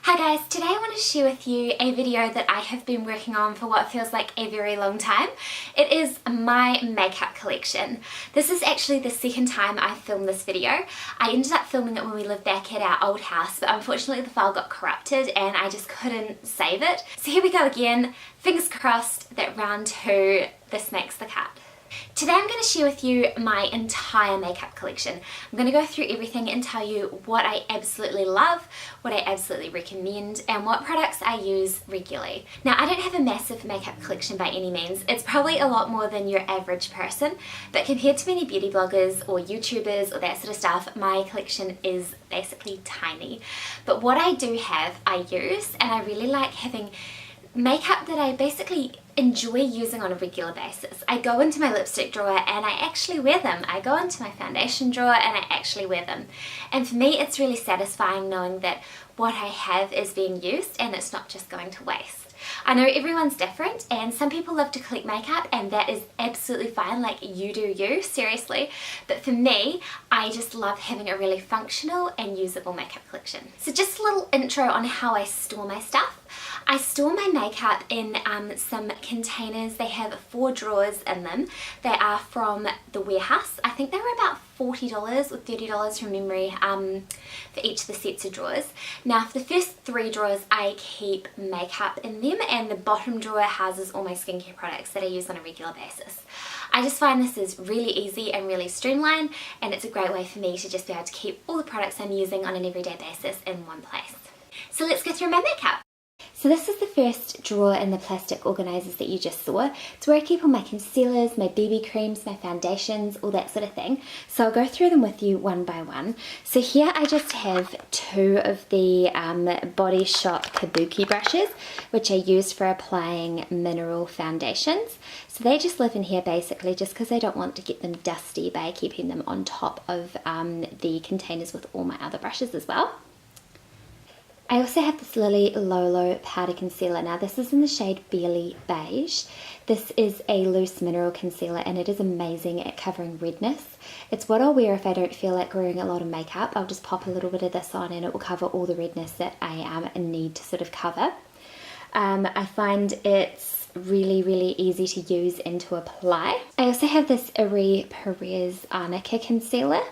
Hi guys, today I want to share with you a video that I have been working on for what feels like a very long time. It is my makeup collection. This is actually the second time I filmed this video. I ended up filming it when we lived back at our old house, but unfortunately the file got corrupted and I just couldn't save it. So here we go again, fingers crossed that round two, this makes the cut. Today I'm going to share with you my entire makeup collection. I'm going to go through everything and tell you what I absolutely love, what I absolutely recommend, and what products I use regularly. Now, I don't have a massive makeup collection by any means. It's probably a lot more than your average person, but compared to many beauty bloggers or YouTubers or that sort of stuff, my collection is basically tiny. But what I do have, I use, and I really like having makeup that I basically enjoy using on a regular basis. I go into my lipstick drawer and I actually wear them. I go into my foundation drawer and I actually wear them. And for me, it's really satisfying knowing that what I have is being used and it's not just going to waste. I know everyone's different and some people love to collect makeup and that is absolutely fine, like you do you, seriously. But for me, I just love having a really functional and usable makeup collection. So just a little intro on how I store my stuff. I store my makeup in some containers. They have 4 drawers in them. They are from the warehouse. I think they were about $40 or $30 from memory for each of the sets of drawers. Now for the first 3 drawers I keep makeup in them and the bottom drawer houses all my skincare products that I use on a regular basis. I just find this is really easy and really streamlined and it's a great way for me to just be able to keep all the products I'm using on an everyday basis in one place. So let's go through my makeup. So this is the first drawer in the plastic organisers that you just saw. It's where I keep all my concealers, my BB creams, my foundations, all that sort of thing. So I'll go through them with you one by one. So here I just have 2 of the Body Shop Kabuki brushes, which I use for applying mineral foundations. So they just live in here basically just because I don't want to get them dusty by keeping them on top of the containers with all my other brushes as well. I also have this Lilly Lolo Powder Concealer. Now this is in the shade Barely Beige. This is a loose mineral concealer and it is amazing at covering redness. It's what I'll wear if I don't feel like wearing a lot of makeup. I'll just pop a little bit of this on and it will cover all the redness that I need to sort of cover. I find it's really easy to use and to apply. I also have this Eri Perez Arnica Concealer.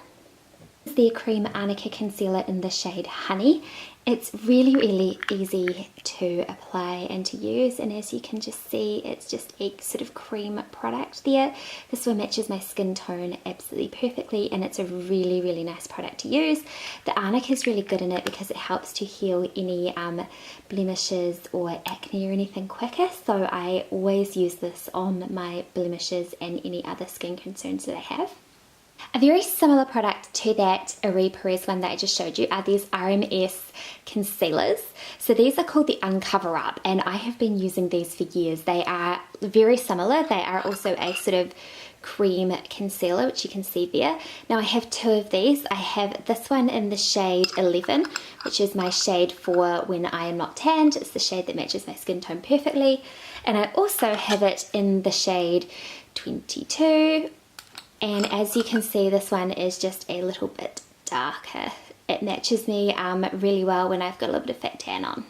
This is the Cream Arnica Concealer in the shade Honey. It's really easy to apply and to use, and as you can just see, it's just a sort of cream product there. This one matches my skin tone absolutely perfectly and it's a really nice product to use. The Arnica is really good in it because it helps to heal any blemishes or acne or anything quicker, so I always use this on my blemishes and any other skin concerns that I have. A very similar product to that Eri Perez one that I just showed you are these RMS concealers. So these are called the Uncover Up and I have been using these for years. They are very similar. They are also a sort of cream concealer, which you can see there. Now I have 2 of these. I have this one in the shade 11, which is my shade for when I am not tanned. It's the shade that matches my skin tone perfectly. And I also have it in the shade 22. And as you can see, this one is just a little bit darker. It matches me really well when I've got a little bit of fat tan on.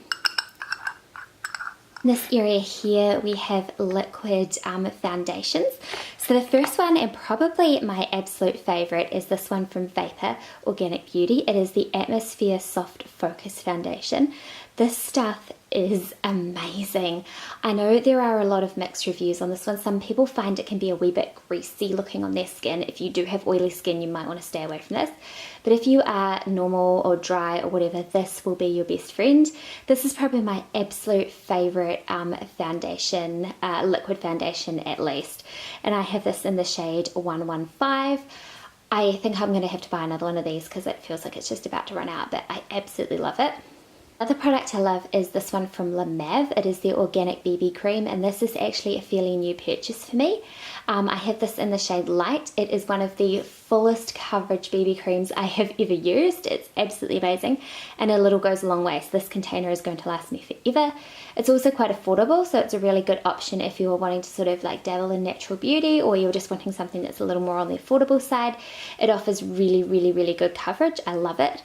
In this area here we have liquid foundations. So the first one and probably my absolute favourite is this one from Vapor Organic Beauty. It is the Atmosphere Soft Focus Foundation. This stuff is amazing. I know there are a lot of mixed reviews on this one. Some people find it can be a wee bit greasy looking on their skin. If you do have oily skin, you might want to stay away from this. But if you are normal or dry or whatever, this will be your best friend. This is probably my absolute favourite foundation, liquid foundation at least. And I have this in the shade 115. I think I'm going to have to buy another one of these because it feels like it's just about to run out, but I absolutely love it. Another product I love is this one from La Mav. It is the Organic BB Cream and this is actually a fairly new purchase for me. I have this in the shade Light. It is one of the fullest coverage BB creams I have ever used. It's absolutely amazing and a little goes a long way, so this container is going to last me forever. It's also quite affordable, so it's a really good option if you're wanting to sort of like dabble in natural beauty or you're just wanting something that's a little more on the affordable side. It offers really good coverage. I love it.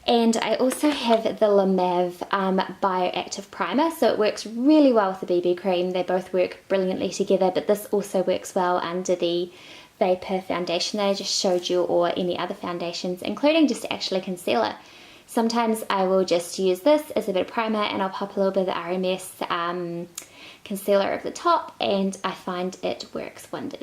And I also have the Lilly Bioactive Primer, so it works really well with the BB cream. They both work brilliantly together, but this also works well under the Vapor foundation that I just showed you, or any other foundations, including just actually concealer. Sometimes I will just use this as a bit of primer and I'll pop a little bit of the RMS concealer over the top, and I find it works wonders.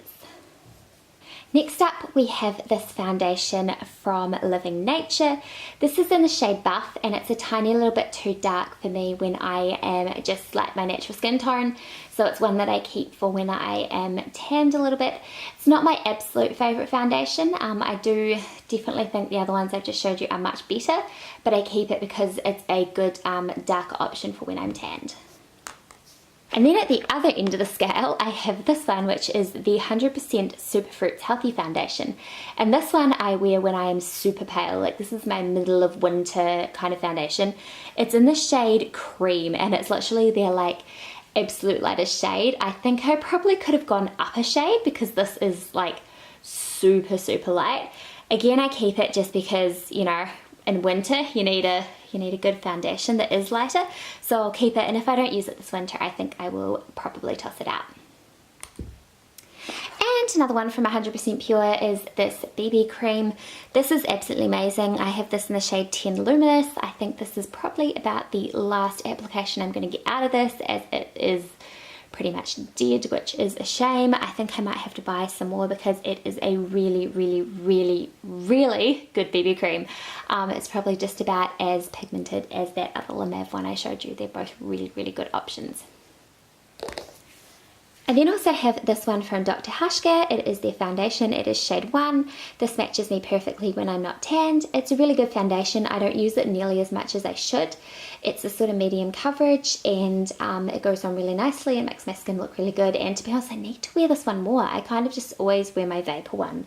Next up we have this foundation from Living Nature. This is in the shade Buff, and it's a tiny little bit too dark for me when I am just like my natural skin tone. So it's one that I keep for when I am tanned a little bit. It's not my absolute favourite foundation. I do definitely think the other ones I've just showed you are much better, but I keep it because it's a good darker option for when I'm tanned. And then at the other end of the scale, I have this one, which is the 100% Superfruits Healthy Foundation. And this one I wear when I am super pale, like this is my middle of winter kind of foundation. It's in the shade Cream, and it's literally their like absolute lightest shade. I think I probably could have gone up a shade because this is like super, super light. Again, I keep it just because, you know, in winter you need a good foundation that is lighter, so I'll keep it, and if I don't use it this winter I think I will probably toss it out. And another one from 100% Pure is this BB cream. This is absolutely amazing. I have this in the shade 10 Luminous. I think this is probably about the last application I'm going to get out of this, as it is pretty much dead, which is a shame. I think I might have to buy some more because it is a really, really, really, really good BB cream. It's probably just about as pigmented as that other Lilly one I showed you. They're both really, really good options. I then also have this one from Dr. Hushka. It is their foundation. It is shade 1. This matches me perfectly when I'm not tanned. It's a really good foundation. I don't use it nearly as much as I should. It's a sort of medium coverage, and it goes on really nicely and makes my skin look really good. And to be honest, I need to wear this one more. I kind of just always wear my Vapor one.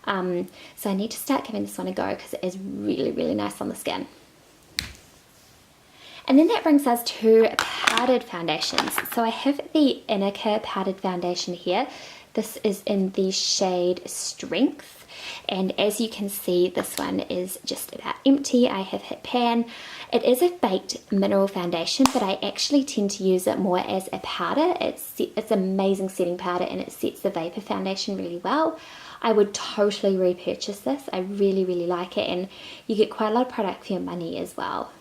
So I need to start giving this one a go because it is really, really nice on the skin. And then that brings us to powdered foundations. So I have the Inika powdered foundation here. This is in the shade Strength. And as you can see, this one is just about empty. I have hit pan. It is a baked mineral foundation, but I actually tend to use it more as a powder. It's amazing setting powder, and it sets the Vapor foundation really well. I would totally repurchase this. I really, really like it, and you get quite a lot of product for your money as well.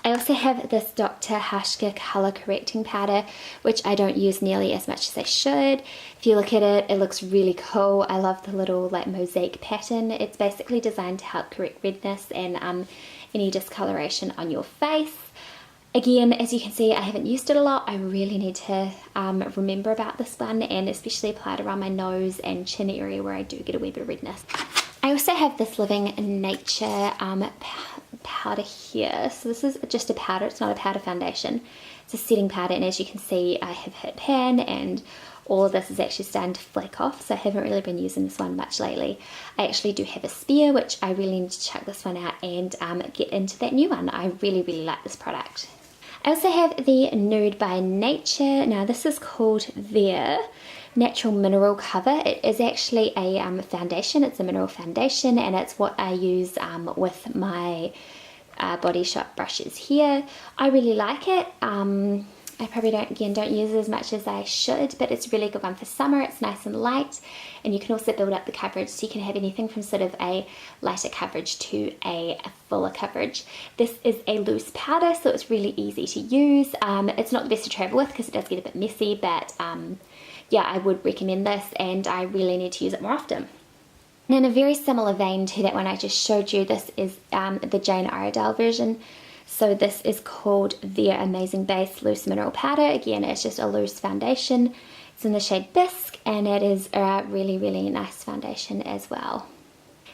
I also have this Dr. Hushka Color Correcting Powder, which I don't use nearly as much as I should. If you look at it, it looks really cool. I love the little like mosaic pattern. It's basically designed to help correct redness and any discoloration on your face. Again, as you can see, I haven't used it a lot. I really need to remember about this one, and especially apply it around my nose and chin area where I do get a wee bit of redness. I also have this Living Nature powder here. So this is just a powder, it's not a powder foundation. It's a setting powder, and as you can see I have hit pan and all of this is actually starting to flake off, so I haven't really been using this one much lately. I actually do have a spare, which I really need to chuck this one out and get into that new one. I really, really like this product. I also have the Nude by Nature. Now this is called their Natural Mineral Cover. It is actually a foundation. It's a mineral foundation, and it's what I use with my Body Shop brushes here. I really like it. I probably don't use it as much as I should, but it's a really good one for summer. It's nice and light, and you can also build up the coverage, so you can have anything from sort of a lighter coverage to a fuller coverage. This is a loose powder, so it's really easy to use. It's not the best to travel with because it does get a bit messy, but yeah, I would recommend this, and I really need to use it more often. And in a very similar vein to that one I just showed you, this is the Jane Iredale version. So this is called their Amazing Base Loose Mineral Powder. Again, it's just a loose foundation. It's in the shade Bisque, and it is a really, really nice foundation as well.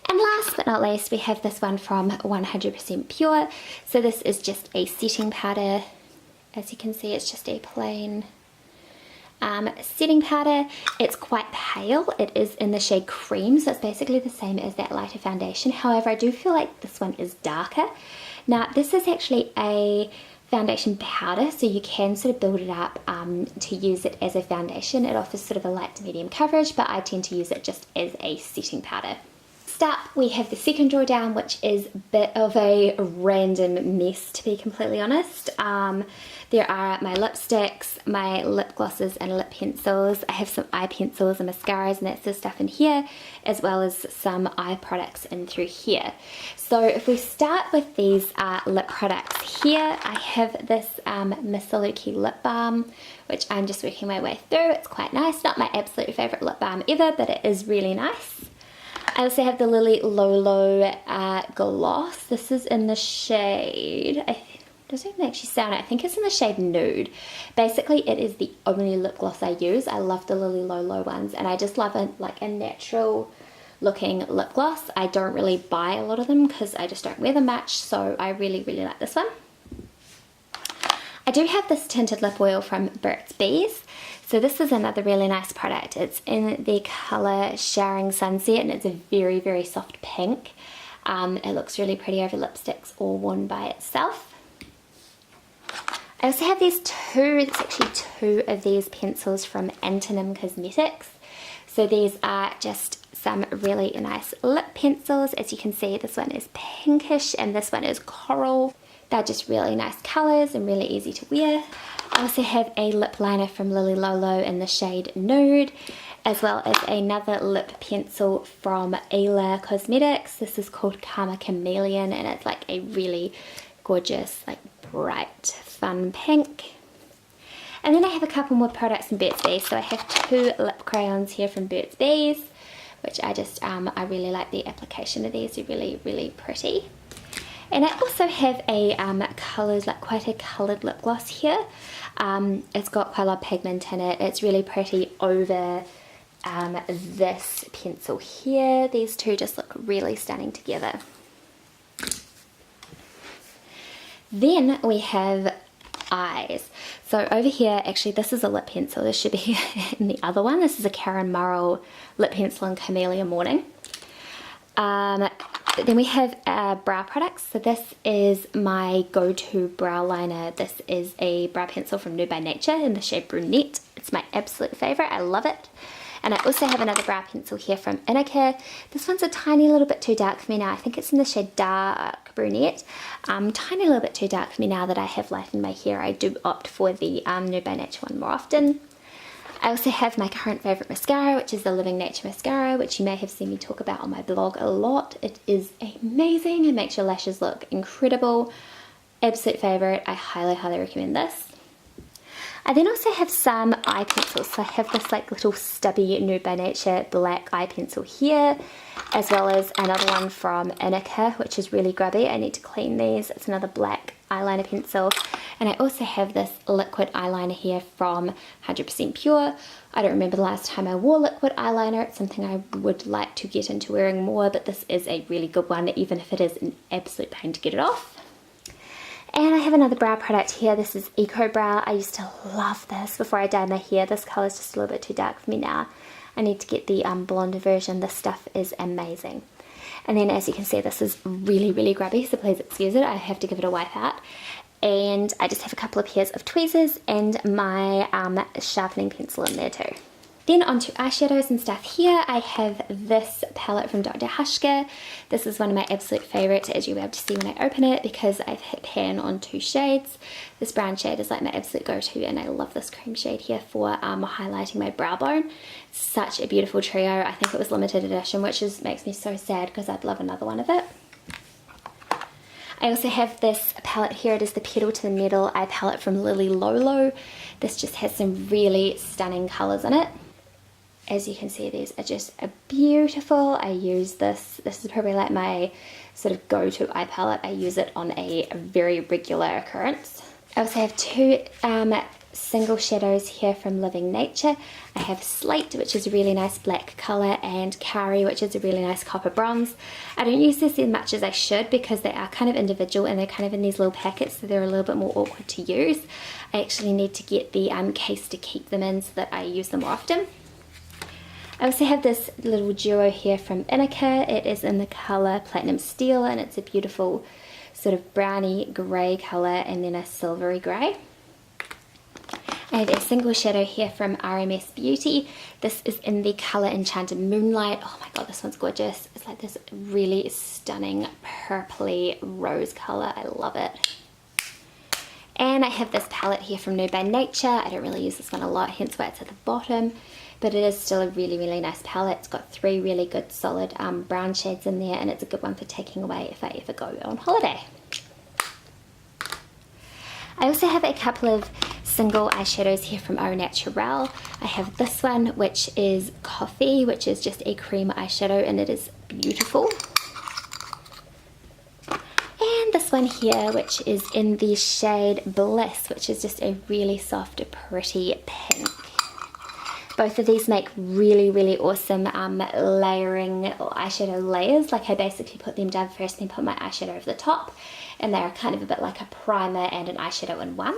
And last but not least, we have this one from 100% Pure. So this is just a setting powder. As you can see, it's just a plain setting powder. It's quite pale. It is in the shade Cream, so it's basically the same as that lighter foundation. However, I do feel like this one is darker. Now, this is actually a foundation powder, so you can sort of build it up to use it as a foundation. It offers sort of a light to medium coverage, but I tend to use it just as a setting powder. Next up we have the second drawer down, which is a bit of a random mess, to be completely honest. There are my lipsticks, my lip glosses and lip pencils. I have some eye pencils and mascaras and that sort of stuff in here, as well as some eye products in through here. So if we start with these lip products here, I have this Miss Saluki lip balm, which I'm just working my way through. It's quite nice, not my absolute favourite lip balm ever, but it is really nice. I also have the Lilly Lolo gloss. This is in the shade, doesn't even actually sound it. I think it's in the shade Nude. Basically, it is the only lip gloss I use. I love the Lilly Lolo ones, and I just love like a natural looking lip gloss. I don't really buy a lot of them because I just don't wear them much, so I really, really like this one. I do have this tinted lip oil from Burt's Bees. So this is another really nice product. It's in the colour Showering Sunset, and it's a very, very soft pink. It looks really pretty over lipsticks or worn by itself. I also have these there's actually two of these pencils from Antonym Cosmetics. So these are just some really nice lip pencils. As you can see, this one is pinkish and this one is coral. They're just really nice colours and really easy to wear. I also have a lip liner from Lilly Lolo in the shade Nude, as well as another lip pencil from Eyeshadows Cosmetics. This is called Karma Chameleon, and it's like a really gorgeous, like bright, fun pink. And then I have a couple more products from Burt's Bees. So I have two lip crayons here from Burt's Bees, which I just, I really like the application of these. They're really, really pretty. And I also have a coloured, like quite a coloured lip gloss here. It's got quite a lot of pigment in it. It's really pretty over this pencil here. These two just look really stunning together. Then we have eyes. So over here, actually this is a lip pencil. This should be in the other one. This is a Karen Murrell lip pencil in Camellia Morning. Then we have brow products. So this is my go-to brow liner. This is a brow pencil from Nude by Nature in the shade Brunette. It's my absolute favourite. I love it. And I also have another brow pencil here from Innica. This one's a tiny little bit too dark for me now. I think it's in the shade Dark Brunette. Tiny little bit too dark for me now that I have lightened my hair. I do opt for the Nude by Nature one more often. I also have my current favourite mascara, which is the Living Nature mascara, which you may have seen me talk about on my blog a lot. It is amazing. It makes your lashes look incredible. Absolute favourite. I highly, highly recommend this. I then also have some eye pencils. So I have this like little stubby Nude by Nature black eye pencil here, as well as another one from Innica, which is really grubby. I need to clean these. It's another black eyeliner pencil. And I also have this liquid eyeliner here from 100% Pure. I don't remember the last time I wore liquid eyeliner. It's something I would like to get into wearing more, but this is a really good one, even if it is an absolute pain to get it off. And I have another brow product here. This is Eco Brow. I used to love this before I dyed my hair. This colour is just a little bit too dark for me now. I need to get the blonder version. This stuff is amazing. And then as you can see, this is really, really grubby, so please excuse it. I have to give it a wipe out. And I just have a couple of pairs of tweezers and my sharpening pencil in there too. Then onto eyeshadows and stuff here. I have this palette from Dr. Hushka. This is one of my absolute favourites, as you'll be able to see when I open it, because I've hit pan on two shades. This brown shade is like my absolute go-to, and I love this cream shade here for highlighting my brow bone. Such a beautiful trio. I think it was limited edition, which makes me so sad because I'd love another one of it. I also have this palette here. It is the Pedal to the Metal eye palette from Lilly Lolo. This just has some really stunning colours in it. As you can see, these are just beautiful. I use this. This is probably like my sort of go-to eye palette. I use it on a very regular occurrence. I also have two single shadows here from Living Nature. I have Slate, which is a really nice black colour, and Kari, which is a really nice copper bronze. I don't use this as much as I should because they are kind of individual and they're kind of in these little packets, so they're a little bit more awkward to use. I actually need to get the case to keep them in so that I use them more often. I also have this little duo here from Innica. It is in the colour Platinum Steel, and it's a beautiful sort of browny grey colour and then a silvery grey. I have a single shadow here from RMS Beauty. This is in the colour Enchanted Moonlight. Oh my god, this one's gorgeous. It's like this really stunning purpley rose colour. I love it. And I have this palette here from Nude by Nature. I don't really use this one a lot, hence why it's at the bottom. But it is still a really, really nice palette. It's got 3 really good solid brown shades in there, and it's a good one for taking away if I ever go on holiday. I also have a couple of single eyeshadows here from Au Naturel. I have this one, which is Coffee, which is just a cream eyeshadow, and it is beautiful. And this one here, which is in the shade Bliss, which is just a really soft, pretty pink. Both of these make really, really awesome layering or eyeshadow layers. Like I basically put them down first, then put my eyeshadow over the top, and they're kind of a bit like a primer and an eyeshadow in one.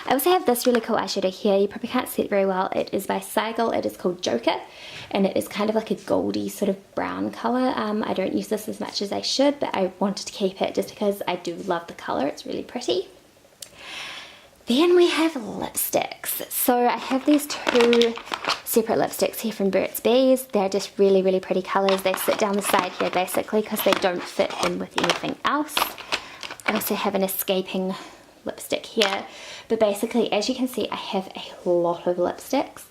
I also have this really cool eyeshadow here. You probably can't see it very well. It is by Seigel. It is called Joker, and it is kind of like a goldy sort of brown colour. I don't use this as much as I should, but I wanted to keep it just because I do love the colour. It's really pretty. Then we have lipsticks. So I have these 2 separate lipsticks here from Burt's Bees. They're just really, really pretty colours. They sit down the side here basically because they don't fit in with anything else. I also have an escaping lipstick here. But basically, as you can see, I have a lot of lipsticks.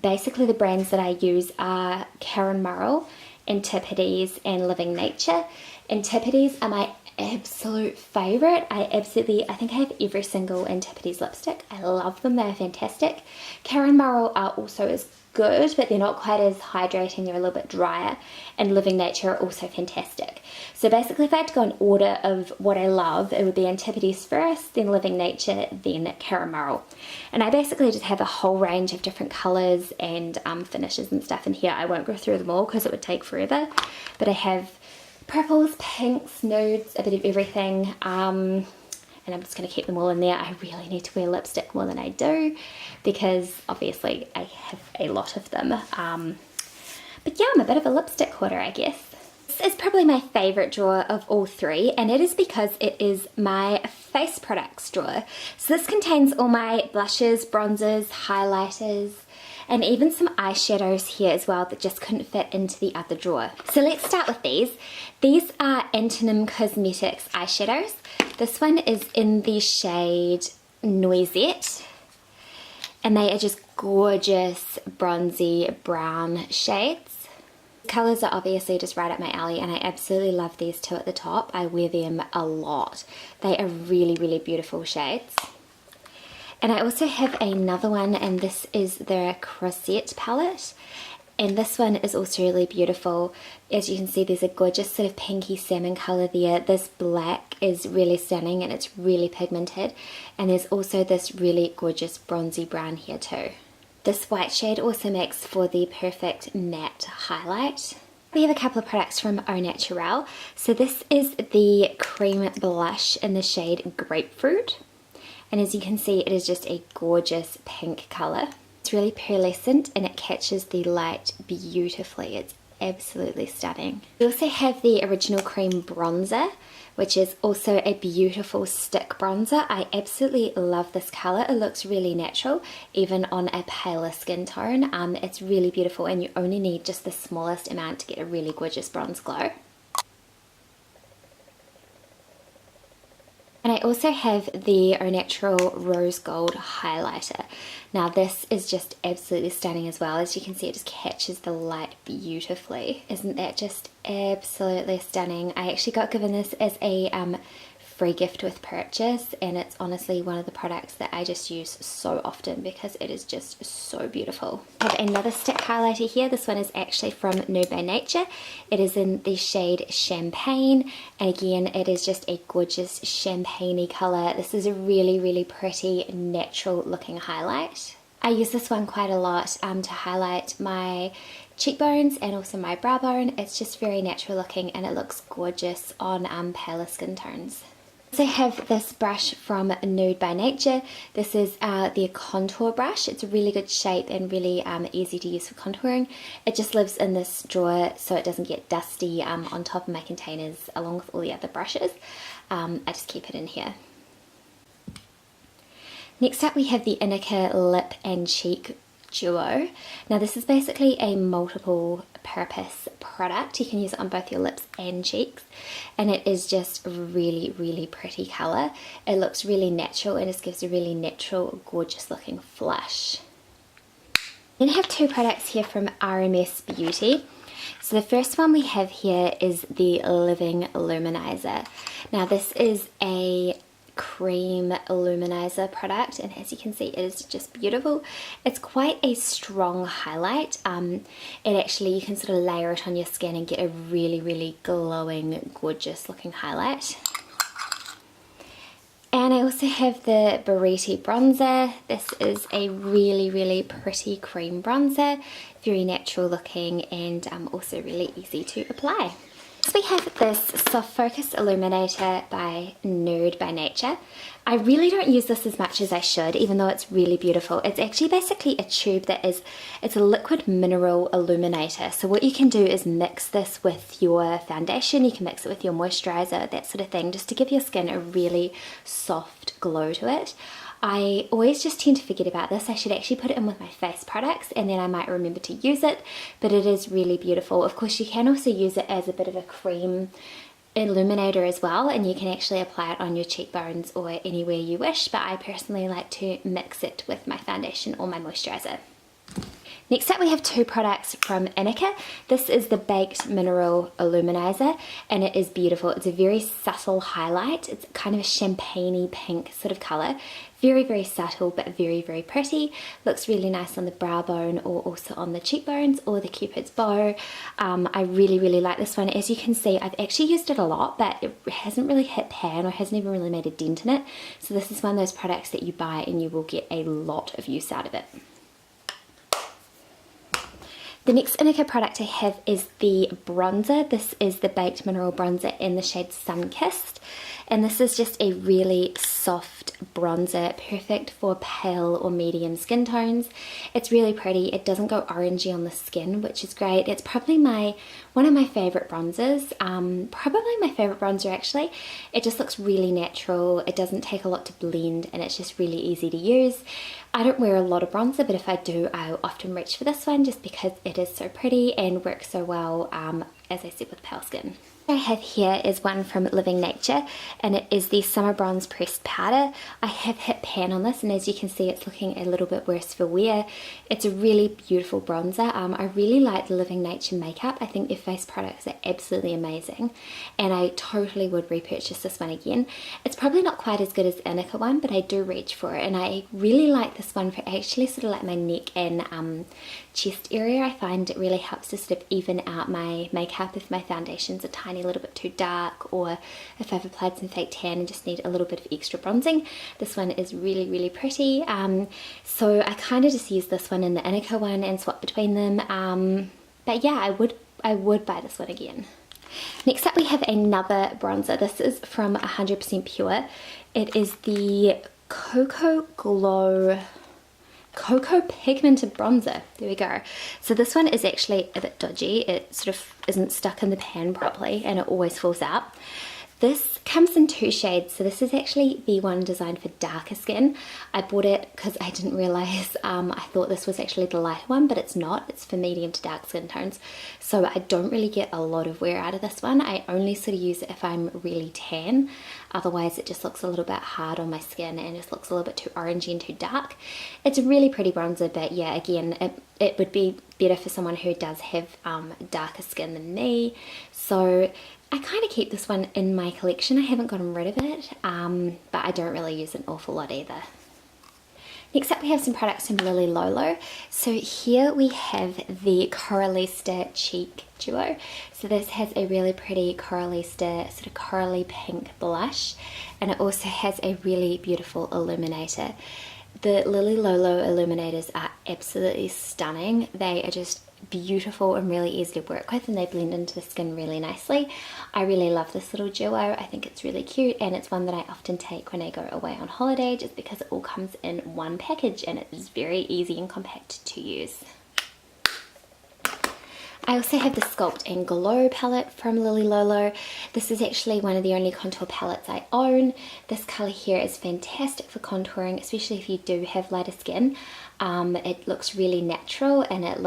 Basically, the brands that I use are Karen Murrell, Antipodes, and Living Nature. Antipodes are my absolute favourite. I think I have every single Antipodes lipstick. I love them. They're fantastic. Karen Murrell are also as good, but they're not quite as hydrating. They're a little bit drier. And Living Nature are also fantastic. So basically, if I had to go in order of what I love, it would be Antipodes first, then Living Nature, then Karen Murrell. And I basically just have a whole range of different colours and finishes and stuff in here. I won't go through them all because it would take forever. But I have purples, pinks, nudes, a bit of everything. And I'm just going to keep them all in there. I really need to wear lipstick more than I do because obviously I have a lot of them. But yeah, I'm a bit of a lipstick hoarder, I guess. This is probably my favourite drawer of all 3, and it is because it is my face products drawer. So this contains all my blushes, bronzers, highlighters, and even some eyeshadows here as well that just couldn't fit into the other drawer. So let's start with these. These are Antonym Cosmetics eyeshadows. This one is in the shade Noisette, and they are just gorgeous bronzy brown shades. The colours are obviously just right up my alley, and I absolutely love these 2 at the top. I wear them a lot. They are really, really beautiful shades. And I also have another one, and this is the Crosette palette. And this one is also really beautiful. As you can see, there's a gorgeous sort of pinky salmon colour there. This black is really stunning and it's really pigmented. And there's also this really gorgeous bronzy brown here too. This white shade also makes for the perfect matte highlight. We have a couple of products from Au Naturel. So this is the cream blush in the shade Grapefruit. And as you can see, it is just a gorgeous pink colour. It's really pearlescent and it catches the light beautifully. It's absolutely stunning. We also have the Original Cream Bronzer, which is also a beautiful stick bronzer. I absolutely love this colour. It looks really natural, even on a paler skin tone. It's really beautiful, and you only need just the smallest amount to get a really gorgeous bronze glow. And I also have the Au Naturel Rose Gold Highlighter. Now this is just absolutely stunning as well. As you can see, it just catches the light beautifully. Isn't that just absolutely stunning? I actually got given this as a free gift with purchase, and it's honestly one of the products that I just use so often because it is just so beautiful. I have another stick highlighter here. This one is actually from Nude by Nature. It is in the shade Champagne, and again it is just a gorgeous champagne-y colour. This is a really, really pretty natural looking highlight. I use this one quite a lot to highlight my cheekbones and also my brow bone. It's just very natural looking and it looks gorgeous on paler skin tones. I also have this brush from Nude by Nature. This is their contour brush. It's a really good shape and really easy to use for contouring. It just lives in this drawer so it doesn't get dusty on top of my containers along with all the other brushes. I just keep it in here. Next up we have the Inika Lip and Cheek Duo. Now this is basically a multiple purpose product. You can use it on both your lips and cheeks, and it is just a really pretty colour. It looks really natural and just gives a really natural, gorgeous looking flush. Then I have two products here from RMS Beauty. So the first one we have here is the Living Illuminizer. Now this is a cream illuminizer product, and as you can see, it is just beautiful. It's quite a strong highlight. It actually, you can sort of layer it on your skin and get a really glowing, gorgeous looking highlight. And I also have the Bariti bronzer. This is a really pretty cream bronzer, very natural looking, and also really easy to apply. Next we have this Soft Focus Illuminator by Nude by Nature. I really don't use this as much as I should, even though it's really beautiful. It's actually basically a tube that is, it's a liquid mineral illuminator. So what you can do is mix this with your foundation, you can mix it with your moisturizer, that sort of thing, just to give your skin a really soft glow to it. I always just tend to forget about this. I should actually put it in with my face products and then I might remember to use it, but it is really beautiful. Of course, you can also use it as a bit of a cream illuminator as well, and you can actually apply it on your cheekbones or anywhere you wish, but I personally like to mix it with my foundation or my moisturizer. Next up we have two products from Inika. This is the Baked Mineral Illuminizer, and it is beautiful. It's a very subtle highlight. It's kind of a champagne-y pink sort of colour. Very subtle, but very pretty. Looks really nice on the brow bone or also on the cheekbones or the cupid's bow. I really like this one. As you can see, I've actually used it a lot, but it hasn't really hit pan or hasn't even really made a dent in it. So this is one of those products that you buy and you will get a lot of use out of it. The next Inika product I have is the bronzer. This is the Baked Mineral Bronzer in the shade Sunkissed. And this is just a really soft bronzer, perfect for pale or medium skin tones. It's really pretty. It doesn't go orangey on the skin, which is great. It's probably one of my favourite bronzers. Probably my favourite bronzer actually. It just looks really natural. It doesn't take a lot to blend and it's just really easy to use. I don't wear a lot of bronzer, but if I do, I often reach for this one just because it is so pretty and works so well, as I said, with pale skin. What I have here is one from Living Nature, and it is the Summer Bronze Pressed Powder. I have hit pan on this, and as you can see, it's looking a little bit worse for wear. It's a really beautiful bronzer. I really like the Living Nature makeup. I think their face products are absolutely amazing, and I totally would repurchase this one again. It's probably not quite as good as the Inika one, but I do reach for it, and I really like this one for actually sort of like my neck and chest area. I find it really helps to sort of even out my makeup if my foundation's a tiny little bit too dark, or if I've applied some fake tan and just need a little bit of extra bronzing. This one is really pretty. So I kind of just use this one and the Inika one and swap between them. But yeah, I would buy this one again. Next up we have another bronzer. This is from 100% Pure. It is the Cocoa Glow Cocoa Pigmented Bronzer. There we go. So this one is actually a bit dodgy. It sort of isn't stuck in the pan properly and it always falls out. This comes in two shades, so this is actually the one designed for darker skin. I bought it because I didn't realise, I thought this was actually the lighter one, but it's not. It's for medium to dark skin tones. So I don't really get a lot of wear out of this one. I only sort of use it if I'm really tan. Otherwise it just looks a little bit hard on my skin and just looks a little bit too orangey and too dark. It's a really pretty bronzer, but yeah, again, it would be better for someone who does have darker skin than me. So I kind of keep this one in my collection. I haven't gotten rid of it, but I don't really use an awful lot either. Next up we have some products from Lilly Lolo. So here we have the Coralista Cheek Duo. So this has a really pretty Coralista sort of corally pink blush, and it also has a really beautiful illuminator. The Lilly Lolo illuminators are absolutely stunning. They are just beautiful and really easy to work with, and they blend into the skin really nicely. I really love this little duo. I think it's really cute, and it's one that I often take when I go away on holiday just because it all comes in one package and it is very easy and compact to use. I also have the Sculpt and Glow palette from Lilly. This is actually one of the only contour palettes I own. This colour here is fantastic for contouring, especially if you do have lighter skin. It looks really natural, and it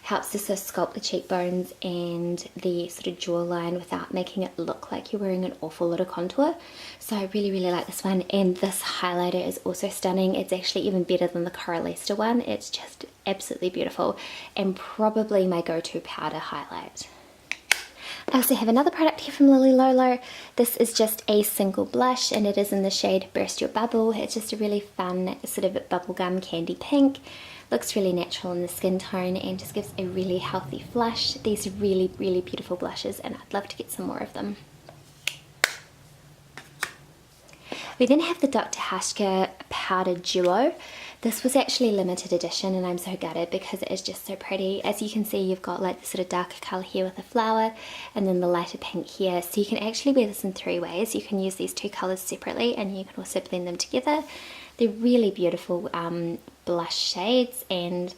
helps to sort of sculpt the cheekbones and the sort of jawline without making it look like you're wearing an awful lot of contour. So I really, really like this one. And this highlighter is also stunning. It's actually even better than the Coralista one. It's just absolutely beautiful, and probably my go-to powder highlight. I also have another product here from Lilly. This is just a single blush, and it is in the shade Burst Your Bubble. It's just a really fun sort of bubblegum candy pink. Looks really natural in the skin tone and just gives a really healthy flush. These are really, really beautiful blushes, and I'd love to get some more of them. We then have the Dr. Hashka Powder Duo. This was actually limited edition, and I'm so gutted because it is just so pretty. As you can see, you've got like the sort of darker colour here with a flower, and then the lighter pink here. So you can actually wear this in 3 ways. You can use these 2 colours separately, and you can also blend them together. They're really beautiful blush shades, and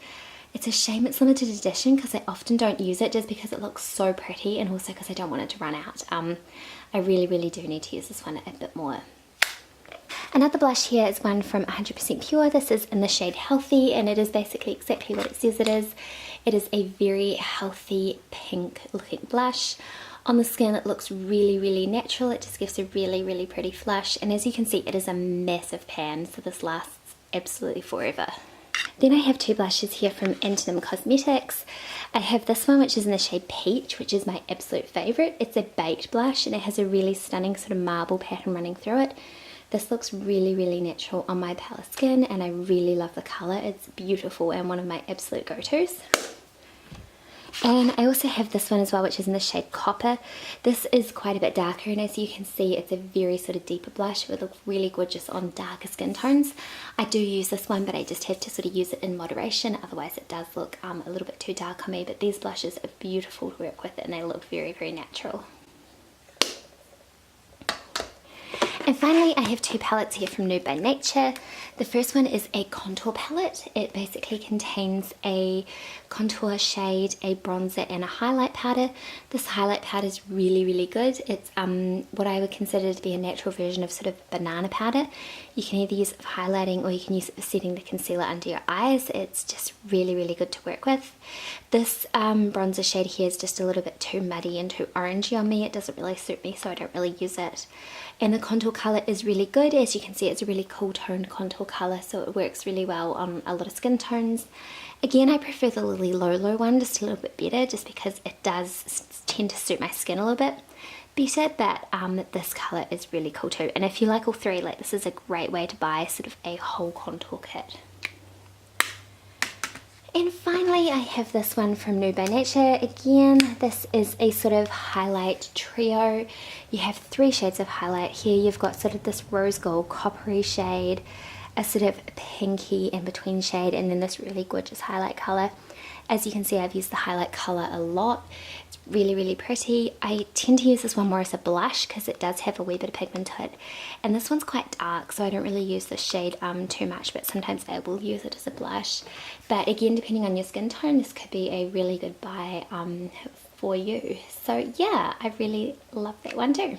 it's a shame it's limited edition because I often don't use it just because it looks so pretty, and also because I don't want it to run out. I really, really do need to use this one a bit more. Another blush here is one from 100% Pure. This is in the shade Healthy, and it is basically exactly what it says it is. It is a very healthy pink looking blush. On the skin it looks really, really natural. It just gives a really, really pretty flush, and as you can see, it is a massive pan, so this lasts absolutely forever. Then I have 2 blushes here from Intim Cosmetics. I have this one, which is in the shade Peach, which is my absolute favourite. It's a baked blush, and it has a really stunning sort of marble pattern running through it. This looks really, really natural on my pale skin, and I really love the colour. It's beautiful and one of my absolute go-tos. And I also have this one as well, which is in the shade Copper. This is quite a bit darker, and as you can see, it's a very sort of deeper blush. It would look really gorgeous on darker skin tones. I do use this one, but I just have to sort of use it in moderation, otherwise it does look a little bit too dark on me. But these blushes are beautiful to work with, and they look very, very natural. And finally, I have 2 palettes here from Nude by Nature. The first one is a contour palette. It basically contains a contour shade, a bronzer, and a highlight powder. This highlight powder is really, really good. It's what I would consider to be a natural version of sort of banana powder. You can either use it for highlighting, or you can use it for setting the concealer under your eyes. It's just really, really good to work with. This bronzer shade here is just a little bit too muddy and too orangey on me. It doesn't really suit me, so I don't really use it. And the contour colour is really good. As you can see, it's a really cool toned contour colour, so it works really well on a lot of skin tones. Again, I prefer the Lilly one just a little bit better, just because it does tend to suit my skin a little bit better, but this colour is really cool too. And if you like all 3, like, this is a great way to buy sort of a whole contour kit. And finally, I have this one from Nude by Nature. Again, this is a sort of highlight trio. You have 3 shades of highlight here. You've got sort of this rose gold coppery shade, a sort of pinky in between shade, and then this really gorgeous highlight colour. As you can see, I've used the highlight colour a lot. It's really, really pretty. I tend to use this one more as a blush because it does have a wee bit of pigment to it. And this one's quite dark, so I don't really use this shade too much, but sometimes I will use it as a blush. But again, depending on your skin tone, this could be a really good buy for you. So yeah, I really love that one too.